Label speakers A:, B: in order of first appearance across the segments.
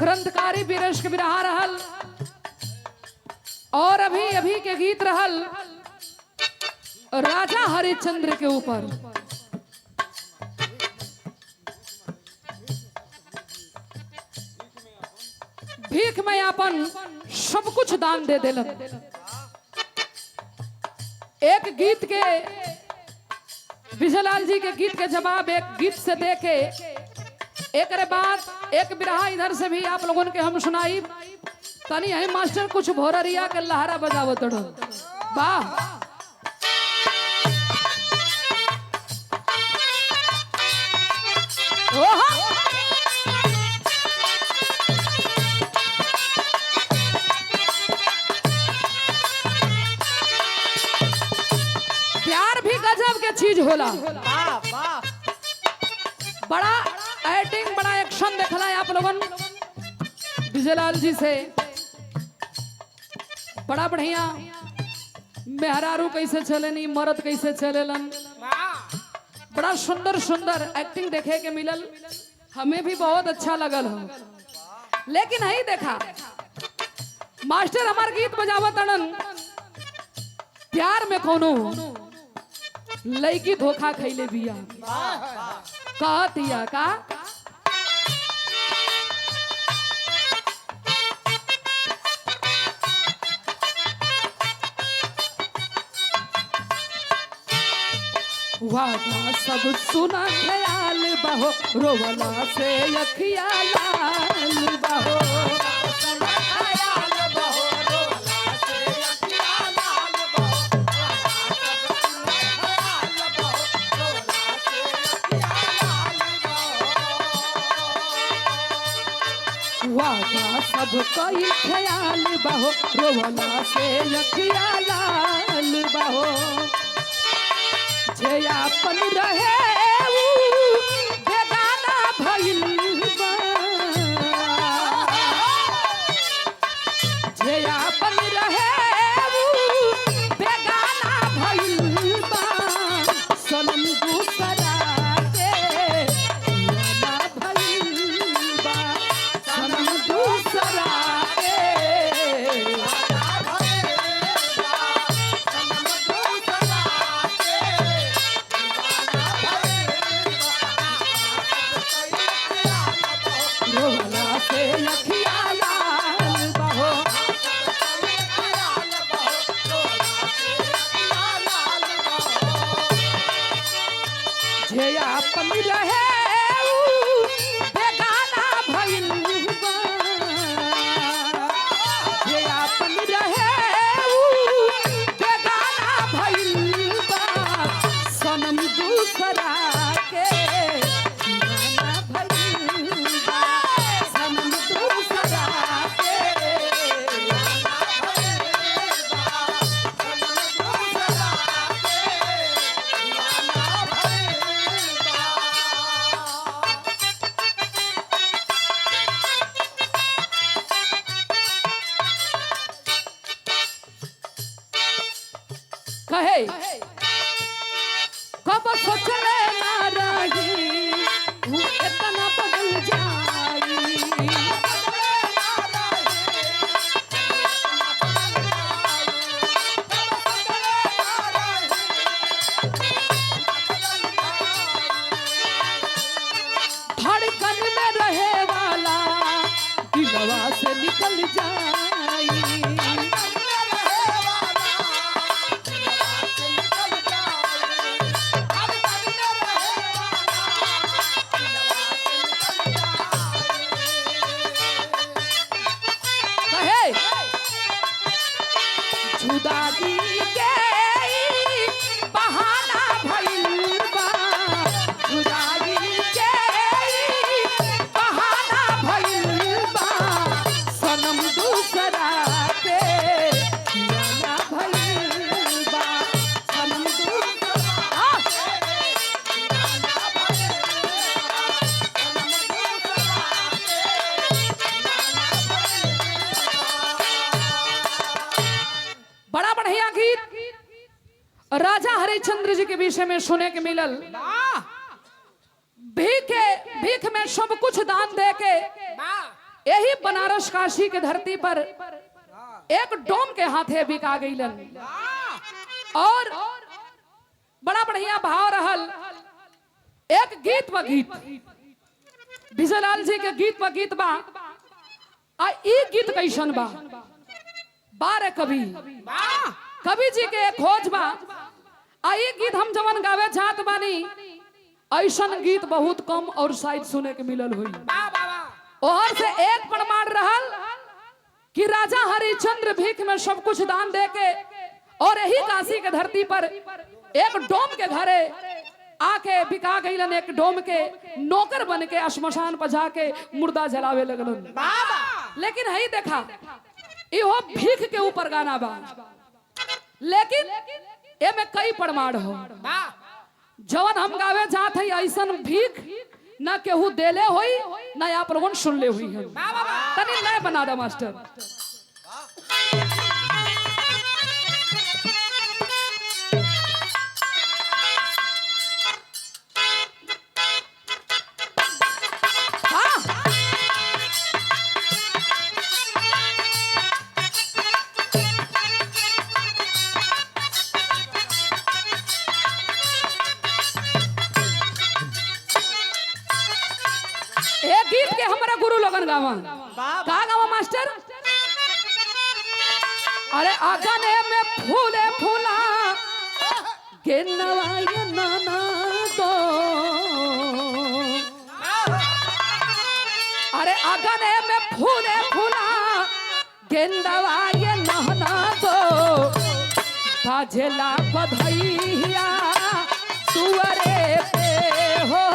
A: क्रांतिकारी वीरेश के बिरहा रहल और अभी अभी के गीत रहल राजा हरिश्चंद्र के ऊपर। भीख में अपन सब कुछ दान दे दिलन। एक गीत के विजयलाल जी के गीत के जवाब एक गीत से दे के एक बाद एक बिरहा इधर से भी आप लोगों के हम सुनाई। तनी है मास्टर कुछ भोररिया के लहरा बजावो तड़ो। वाह प्यार भी गजब के चीज होला। बड़ा एक्टिंग बड़ा एक्शन देखला है आप लोगन विजयलाल जी से। बड़ा बढ़िया मेहरारू कैसे चलेनी मर्द कैसे चलेलन। बड़ा सुंदर सुंदर एक्टिंग देखे के मिलल। हमें भी बहुत अच्छा लगल हो। लेकिन नहीं देखा मास्टर हमार गीत बजावत अड़न प्यार में कोनो लड़की धोखा खैले बिया कहतिया का वादा सब सुना ख्याल बहो रोवला से अखिया लाल बहो। वादा सब कोई ख्याल बहो रोवला से अखिया लाल बहो। जे अपन रहे बेगाना भइल बा। जे अपन रहे बेगाना भइल बा। सनम दूसरा के दीवाना भइल बा। सनम दूसरा के रोवला से अखिया लाल बहो। जे अपन रहे बेगाना भइल बा। जे अपन रहे बेगाना भइल बा। सनम दूसरा के दीवाना भइल बा। सनम दूसरा के दीवाना भइल बा। सनम दूसरा के दीवाना भइल बा। कहे कब सोचले ना रही तू इतना बदल जाई। धड़कन में रहे वाला दिलवा से निकल जाई। जुदाई के बहाना भइल बा। जुदाई के बहाना भइल बा। सनम दूसरा के दीवाना भइल बा। सनम दूसरा के दीवाना भइल बा। सनम दूसरा के दीवाना भइल बा। बड़ा बढ़िया गीत राजा हरिश्चंद्र जी के विषय में सुने के मिलल। भीख में सब कुछ दान दे के यही बनारस काशी के धरती पर एक डोम के हाथे बिका गईलन और बड़ा बढ़िया भाव रहल। एक गीत व गीत विजयलाल जी के गीत व गीत बा आ ई गीत कैसन बा बारे कवि कवि जी के खोज बा आ ई गीत हम जवन गावे जात बानी ऐसन गीत बहुत कम और शायद सुने के मिलल हुई। ओहर से एक प्रमाण रहल कि राजा हरिश्चंद्र भीख में सब कुछ दान दे के और यही काशी के धरती पर एक डोम के घरे आके बिका गईलन। एक डोम के नौकर बन के श्मशान पर जाके मुर्दा जलावे लगलन। लेकिन हई देखा इहो भीख के ऊपर गाना बा, लेकिन ए में कई प्रमाण हो जवन हम गावे जात है ऐसन भीख ना केहू देले होई ना आप लोगन सुनले हुई है। तनी नए बना दो मास्टर। गीत के हमारा गुरु लोगन गावा का गावा मास्टर। अरे आगने में फूले फूला गेनवाया नाना दो, अरे आगने में फूले फूला गेंदवाया नाना दो, बाजेला बधैया तुअरे पे हो।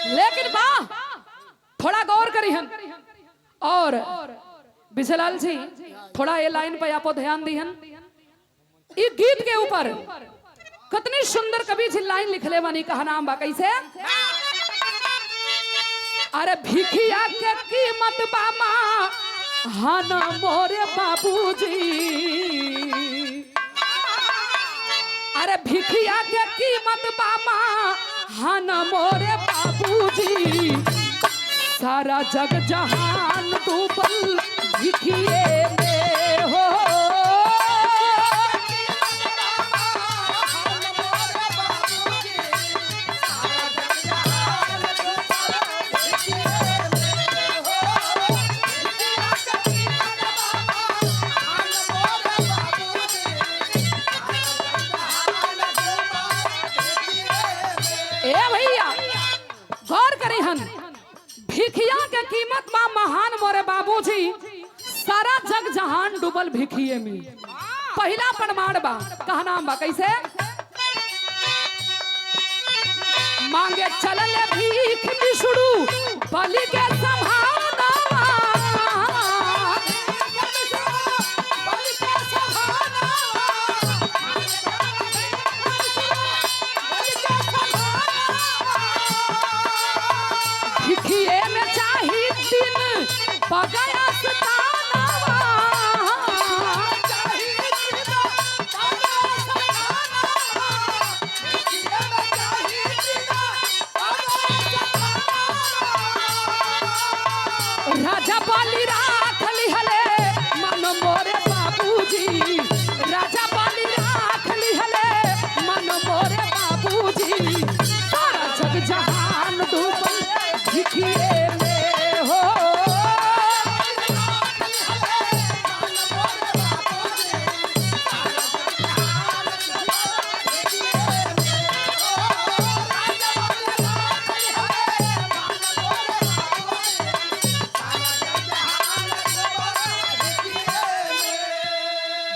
A: लेकिन बा थोड़ा गौर करी हम और विजयलाल जी थोड़ा ये लाइन पे आपको ध्यान दी हन। इस गीत के ऊपर कितनी सुंदर कवि जी लाइन लिखले बनी, कहा नाम बा कैसे। अरे भिखिया के कीमत बामा हाना मोरे बाबूजी, अरे भिखिया के कीमत बामा हाना मोरे बाबूजी, सारा जग जहान डूबल भिखिए में हो। भिखिया के कीमत बा महान मोरे बाबूजी, सारा जग जहान डूबल भिखिए में। पहला प्रमाण बा, कहा नाम बा कैसे। मांगे चलल भीख बिसुड़ू बलि के संभावना, भिखिए में चाही दिन बगया सतानावा, राजा बाली राख लिहले मन मोरे बाबूजी, राजा बाली राख लिहले मन मोरे बाबूजी, सारा जग जहान डूबल भिखिए में हो।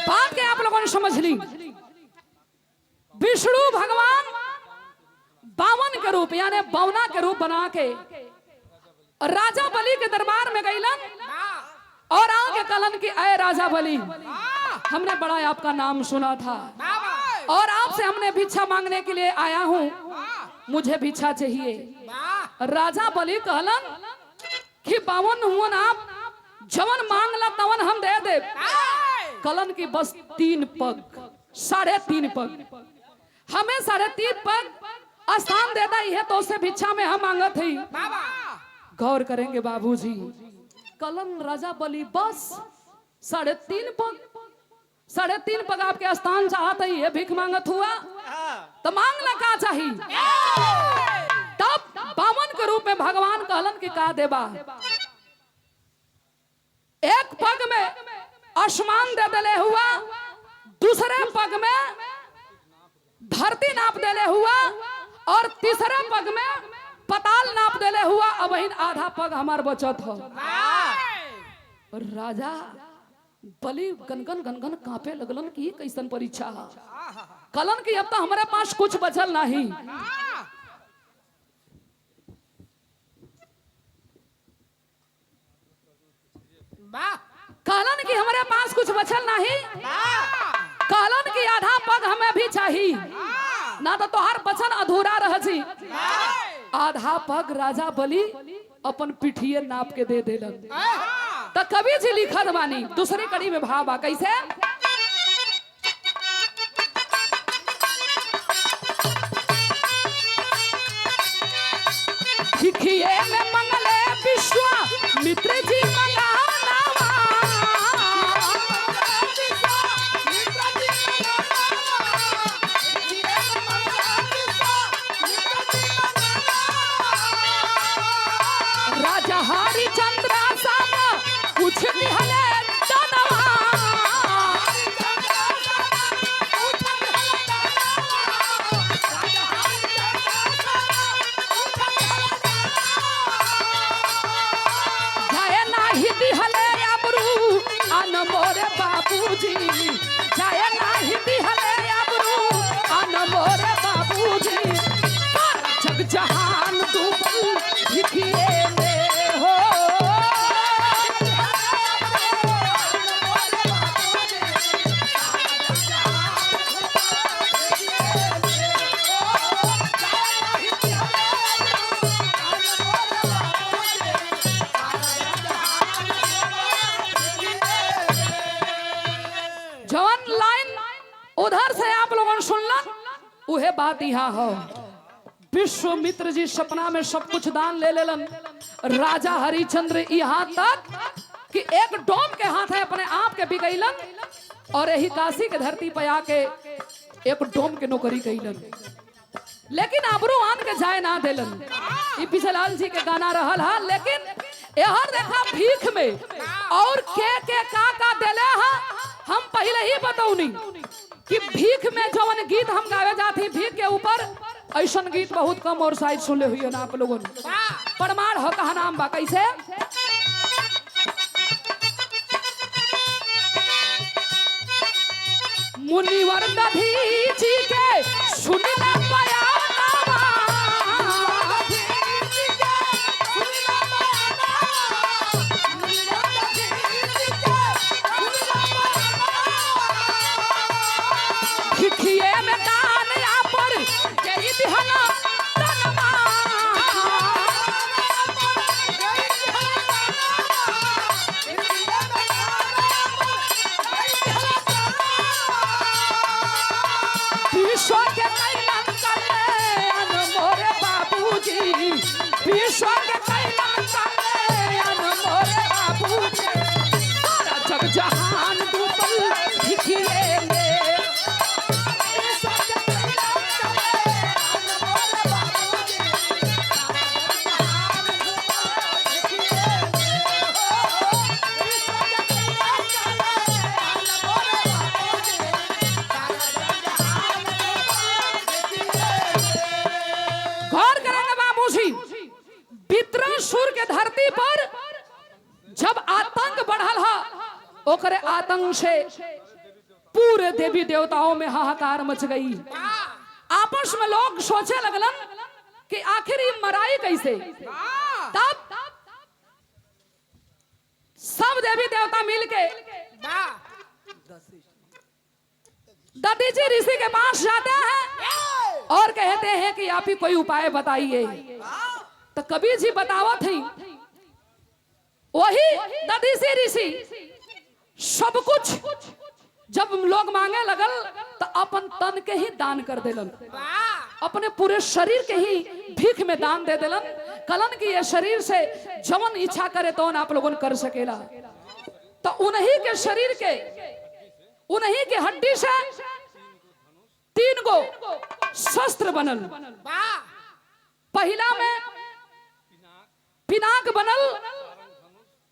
A: बात के आप लोगों ने समझ ली। विष्णु भगवान बावन के रूप यानी बवना के रूप बना के राजा बलि के दरबार में गईलन और आके कलन की अय राजा बलि, हमने बड़ा आपका नाम सुना था, और आपसे हमने भिक्षा मांगने के लिए आया हूँ, मुझे भिक्षा चाहिए। राजा बलि कहलन कि बावन हुवन आप जवन मांगला तवन हम दे दे। कलन की बस 3 पग 3.5 पग, हमें 3.5 पग स्थान देता ही है, तो उससे भिक्षा में हम मांगत ही। गौर करेंगे बाबूजी, कलन राजा बलि बस 3.5 पग 3.5 पग आपके स्थान चाहते ही है, भीख मांगत हुआ तो मांगला का चाहिए। तब बामन के रूप में भगवान कहलन कि का देबा। एक पग में आसमान दे देले हुआ, दूसरे पग में धरती नाप देले हुआ, और तीसरे पग में पताल नाप देले हुआ। अब आधा पग हमार बचत हो। राजा बलि गनगन गनगन कांपे लगलन कि कैसन परीक्षा है। कलन की अब तो हमारे पास कुछ बचल नहीं। कहलन की हमारे पास कुछ बचल नहीं। कहलन की आधा पग हमें भी चाहिए, ना तो तोहार बचन अधूरा रह जी। आधा पग राजा बलि अपन पिठिए नाप के दे देलन। तो कवि जी लिखत बानी दूसरी कड़ी में भाव बा कैसे। भिखिए में मंगले विश्वामित्र जी हरिचंद्र सब कुछ दिहले जनवा। जाए नाही दिहले अबरू अन मोरे बाबूजी, जाए नाही दिहले अबरू अन मोरे बाबूजी। जग जहान डूबल भिखिए उधर से आप लोगों ने सुनला उहे बात यहाँ हो। विश्वामित्र जी सपना में सब कुछ दान ले लेलन। राजा हरिचंद्र यहाँ तक कि एक डोम के हाथ है अपने आप के बिगैलन, और यही काशी के धरती पे आके एक डोम के नौकरी कैलन। लेकिन आबरू आन के जाए ना देलन। ये पिछलाल जी के गाना रहल हा। लेकिन यहर देखा भीख में और के का देले हा। हम पहले ही बताऊनी कि भीख में जवन गीत हम गावे जाते भीख के ऊपर, ऐसा गीत बहुत कम और शायद सुने हुए ना आप लोगों ने। परमार हो कहा नाम बा कैसे। मुनिवर दधीची के सुनना पाया में दान या पर यही दिहना तनमा। विश्व के कैलन कल्याण मोरे बाबूजी, विश्व के कैलन कल्याण मोरे बाबूजी। सारा जग जहान डूबल भिखिए में। के धरती पर जब आतंक बढ़ल हा, ओकरे आतंक से पूरे देवी देवताओं में हाहाकार मच गई। आपस में लोग सोचे लगलन कि आखिर ये मराई कैसे। तब सब देवी देवता मिलके दादी जी ऋषि के पास जाते हैं और कहते हैं कि आप ही कोई उपाय बताइए। तो कबीर जी बतावा थी, वही दादी से ऋषि सब कुछ जब लोग मांगे लगल तो अपन तन के ही दान कर देलन, अपने पूरे शरीर के ही भीख में दान दे देलन। कलन की ये शरीर से जवन इच्छा करे तो आप लोगन कर सकेला। तो उन्हीं के शरीर के, उन्हीं के हड्डी से 3 गो शस्त्र बनल। पहला में पिनाक बनल,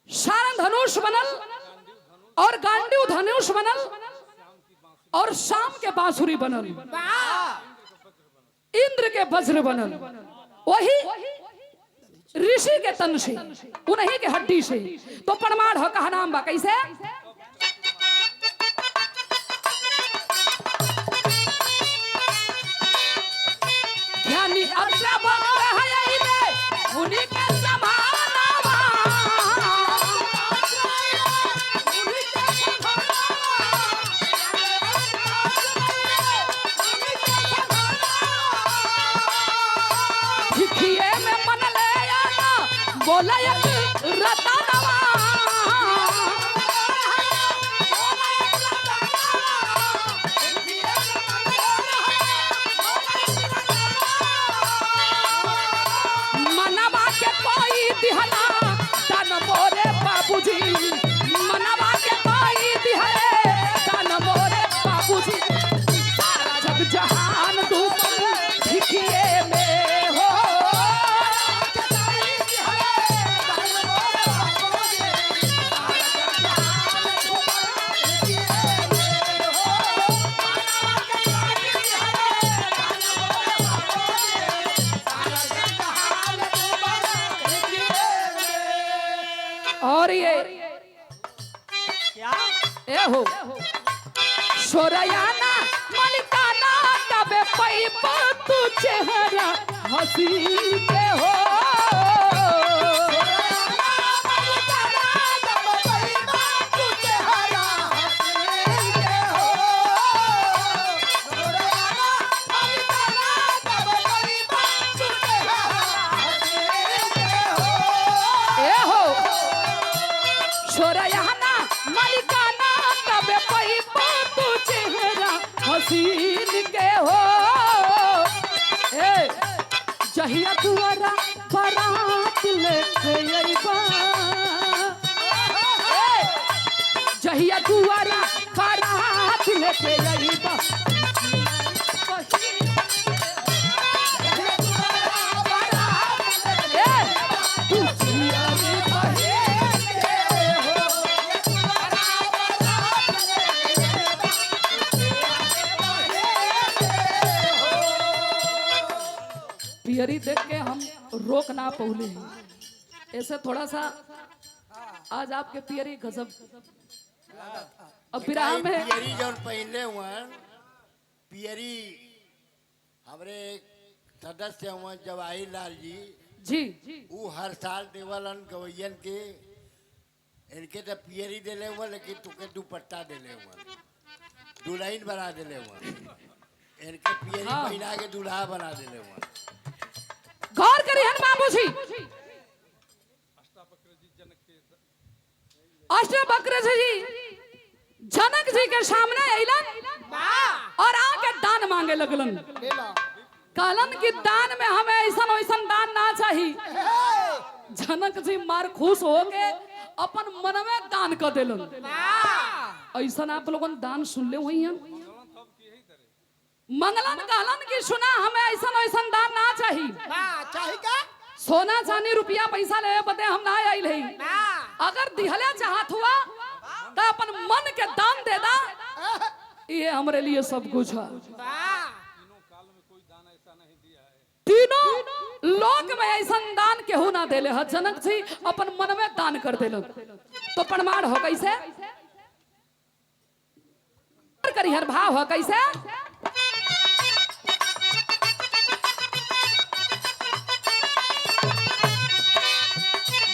A: सारंग धनुष बनल और गांडीव धनुष बनल और शाम के बांसुरी बनल, इंद्र के वज्र बनल। वही ऋषि के तन से, उन्हीं के हड्डी से। तो परमाण हो कहा नाम बा कैसे? ज्ञानी अग्र बन है उन्हीं के समानावा, भिखिए में मन ले आना बोला एक रतनवा, मनवा के कोई दिहला तन मोरे बाबूजी, मनवा के कोई दिहले तन मोरे बाबूजी। सारा जग जहान डूबल भिखिए में हो, और ये
B: क्या
A: ए हो सोरयाना मलिकाना तबे पई तू चेहरा हंसी के हो, ए हो सोरयाना मलिकाना तबे पई तू चेहरा हसीन के हो। ए जहिया दुआरा बारात लेके अइबा, ए जहिया दुआरा बारात लेके अइबा, ए तू जिया रे बहे पियरी देख के हम रोक ना पौले हैं। ऐसे थोड़ा सा आज आपके पियरी गजब। अब विराह में
C: पियरी जौन पहले हुआ पियरी हमरे सदस्य हुआ जवाहिर लाल जी
A: जी
C: वो हर साल देवलन गवैयन के इनके तो पियरी देले हुआ, लेकिन तुके दुपट्टा देले हुआ, दुल्हन बना देले हुआ, इनके पियरी पहना के दूल्हा बना देले हुआ।
A: गौर करिए बाबूजी, अष्टवक्र जी जनक जी के सामने अइलन और आके दान मांगे लगलन। कहलन कि दान में हमें ऐसा वैसा दान ना चाहिए। जनक जी मार खुश हो के अपन मन में दान कर देलन। ऐसा आप लोगों ने दान सुन ले हुई हैं? मंगलन कहलन कि सुना हमें ऐसा वैसा दान ना चाहिए। सोना चांदी रुपया पैसा ले बदे हम ना आइल है। अगर दिहले चाहत हुआ तो अपन मन के दान दे दा, ये हमरे लिए सब कुछ है। तीनों लोक में ऐसा दान केहू ना देले है। जनक जी अपन मन में दान कर देलन। तो प्रमाण हो कैसे? करी हर भाव हो कैसे?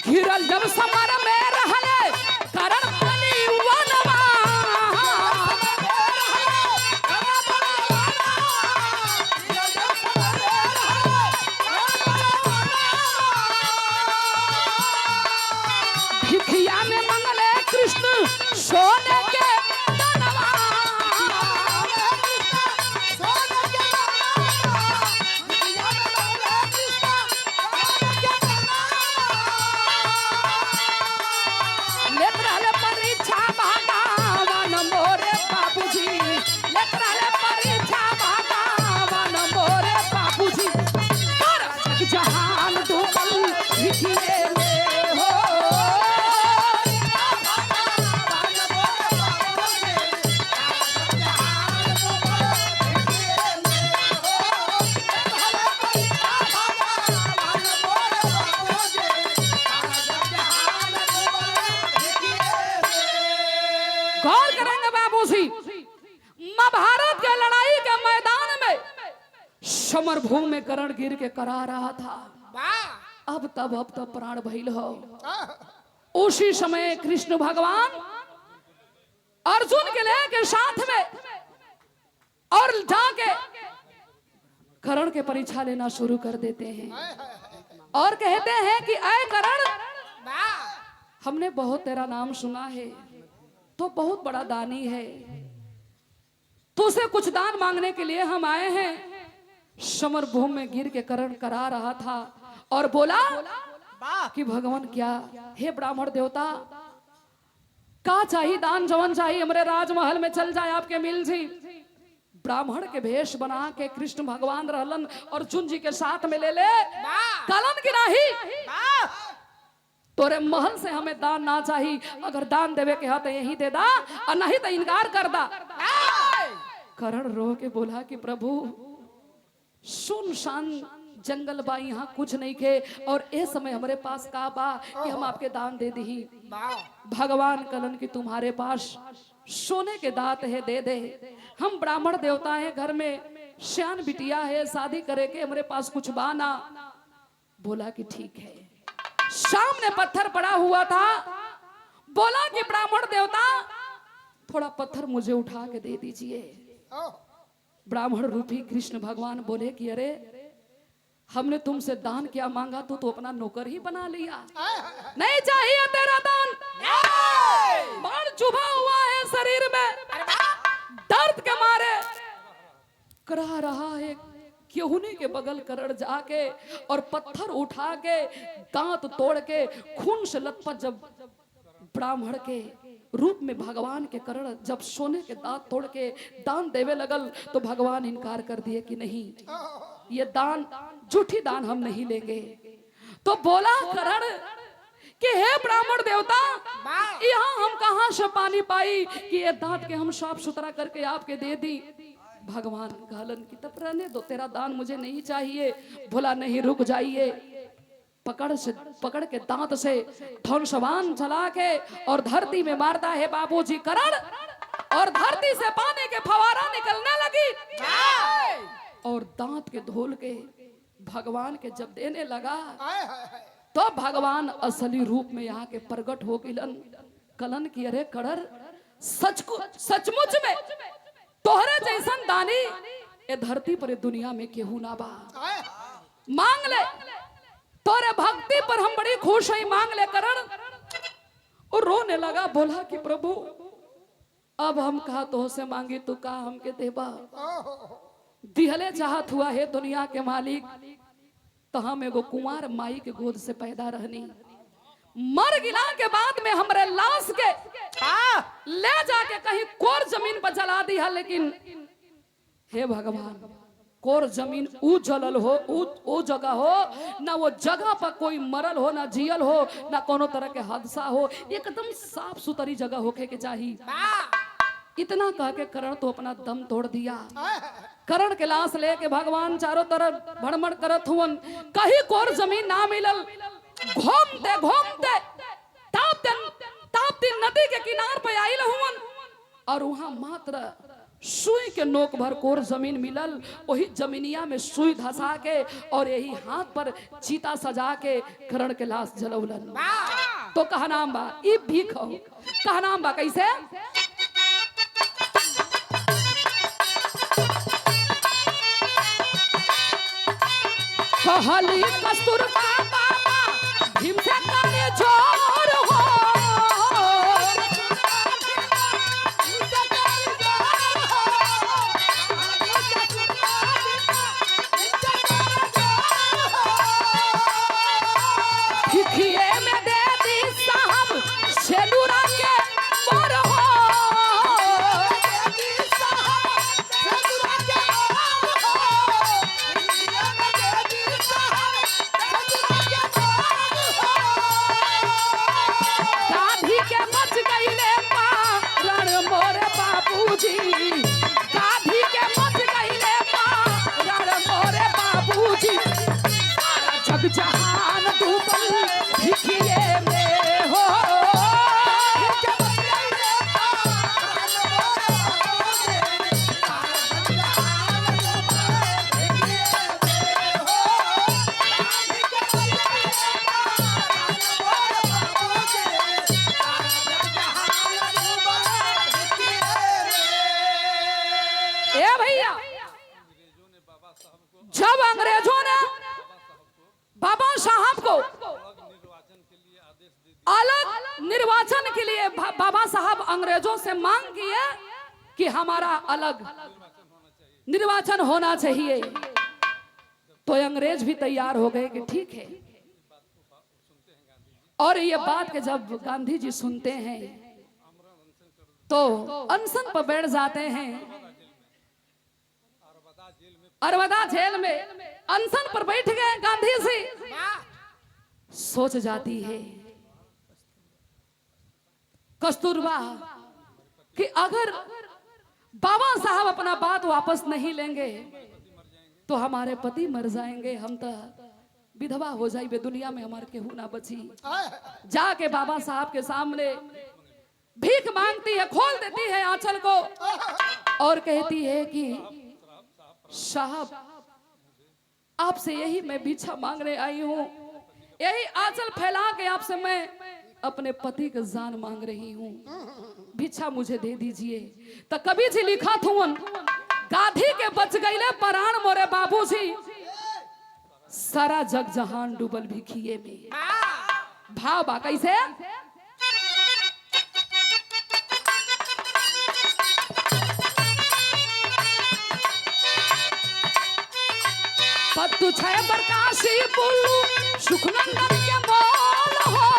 A: घिरल जब समर में रहले करण बनी वनवा, समर भूमि में करण गिर के करा रहा था।
B: वाह
A: अब तब प्राण भइल हो। उसी समय कृष्ण भगवान अर्जुन के लेके साथ में और जाके करण के परीक्षा लेना शुरू कर देते हैं और कहते हैं कि ऐ करण,
B: वाह
A: हमने बहुत तेरा नाम सुना है, तो बहुत बड़ा दानी है, तुझसे कुछ दान मांगने के लिए हम आए हैं। समर भूमि में गिर के करण करा रहा था और बोला
B: वाह
A: कि भगवान क्या, हे ब्राह्मण देवता, का चाहिए दान जवन चाहिए हमारे राजमहल में चल जाए आपके मिल जी। ब्राह्मण के भेष बना के कृष्ण भगवान रहलन और अर्जुन जी के साथ में ले ले कलन की नाही,
B: वाह
A: तोरे महल से हमें दान ना चाहिए, अगर दान देवे के हाथ यही दे दा और नहीं तो इनकार कर दा। करण रो के बोला कि प्रभु सुनसान जंगल बा, यहाँ कुछ नहीं के और ए समय हमारे पास का बा कि हम आपके दान दे दी। भगवान कलन की तुम्हारे पास सोने के दांत है, दे दे, हम ब्राह्मण देवता है, घर में श्यान बिटिया है, शादी करे के हमारे पास कुछ बा ना। बोला कि ठीक है। सामने पत्थर पड़ा हुआ था, बोला कि ब्राह्मण देवता थोड़ा पत्थर मुझे उठा के दे दीजिए। ब्राह्मण रूपी कृष्ण भगवान बोले कि अरे हमने तुमसे दान क्या मांगा, तू तो अपना नौकर ही बना लिया, नहीं चाहिए तेरा दान। बाण चुभा हुआ है शरीर में, दर्द के मारे करा रहा है। केहूनी के बगल करण जाके और पत्थर उठा के दांत तोड़ के खून से लथपथ जब ब्राह्मण के रूप में भगवान के करण जब सोने के दांत तोड़ के दान देवे लगल तो भगवान इनकार कर दिए कि नहीं, ये दान झूठी दान हम नहीं लेंगे। तो बोला करण कि हे ब्राह्मण देवता, यहाँ हम कहाँ से पानी पाई कि ये दांत के हम साफ सुथरा करके आपके दे दी। भगवान कहलन की तब रहने दो, तेरा दान मुझे नहीं चाहिए। बोला नहीं, रुक जाइए। पकड़ के दांत से ध्वंसवान चला के और धरती में मारता है बाबूजी करण, और धरती से पानी के फवारा निकलने लगी और दांत के धोल के भगवान के जब देने लगा तो भगवान असली रूप में यहाँ के प्रकट हो गिलन। कलन की अरे करण, सचमुच में तोहरे जैसन दानी ए धरती पर दुनिया में केहू ना बा। मांग ले, तोरे भक्ति पर हम बड़ी खुश है, मांग ले करण। और रोने लगा, बोला कि प्रभु अब हम कहा तो से मांगी तू का हमके देबा। दिहले चाहत हुआ है दुनिया के मालिक, तो हम एगो कुंवार माई के गोद से पैदा रहनी, मर गिला के बाद में हमरे लाश के ले जाके कहीं कोर जमीन पर जला दी है। लेकिन हे भगवान, कोर जमीन ऊ जलल हो, ऊ जगह हो ना, वो जगह पर कोई मरल हो ना जियल हो ना कोनो तरह के हादसा हो, एकदम साफ सुथरी जगह होके के चाहिए। इतना कह के करण तो अपना दम तोड़ दिया। करण के लाश लेके भगवान चारों तरफ भड़मड़ करत हुवन, कहीं कोर जमीन ना मिलल। घूमते घूमते ताप्ती नदी के किनार पे आइल हुवन और वहां मात्र सुई के नोक भर कोर जमीन मिलल। वही जमीनिया में सुई धसा के और यही हाथ पर चीता सजा के करण के लाश जलौलन। तो कहा नाम बा ई भीख हो, कहा नाम बा कैसे? कहली कस्तूरबा बाबा भीम से करे जोर हो, खिखिए में दे दी साहब सेनुरा के मोर हो। ए भैया, जब अंग्रेजों ने बाबा साहब को अलग निर्वाचन के लिए बाबा साहब अंग्रेजों से मांग किए कि हमारा अलग निर्वाचन होना चाहिए, तो अंग्रेज भी तैयार हो गए कि ठीक है। और ये बात के जब गांधी जी सुनते हैं तो अनशन पर बैठ जाते हैं, अरवदा जेल में अनशन पर बैठ गए गांधी जी। सोच जाती है कस्तूरबा कि अगर बाबा साहब अपना बात वापस नहीं लेंगे तो हमारे पति मर जाएंगे, हम तो विधवा हो जाएंगे, दुनिया में हमारे केहू ना बची। जाके बाबा साहब के सामने भीख मांगती है, खोल देती है आंचल को और कहती है कि साहब आपसे यही मैं भिक्षा मांगने आई हूँ, यही आंचल फैला के आपसे मैं अपने पति का जान मांग रही हूँ, भिक्षा मुझे दे दीजिए। तो कभी जी लिखा थुवन गाधी के बच गईले प्राण मोरे बाबूजी, सारा जग जहान डूबल भिखिए में। भाव बा कैसे? पत्तू छय प्रकाशी पुल्लू सुखनंदन के मोल हो,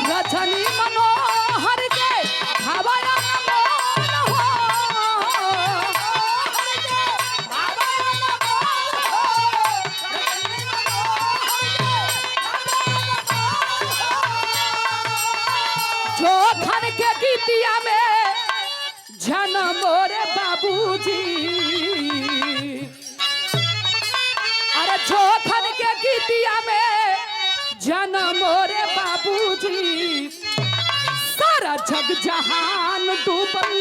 A: रजनी मनोहर के भावया मोल हो, जो धन के गीतिया में जन्म मोरे बाबूजी, अरे जो धन के गीतिया में जन्म मोरे बाबूजी, सारा जग जहान डूबल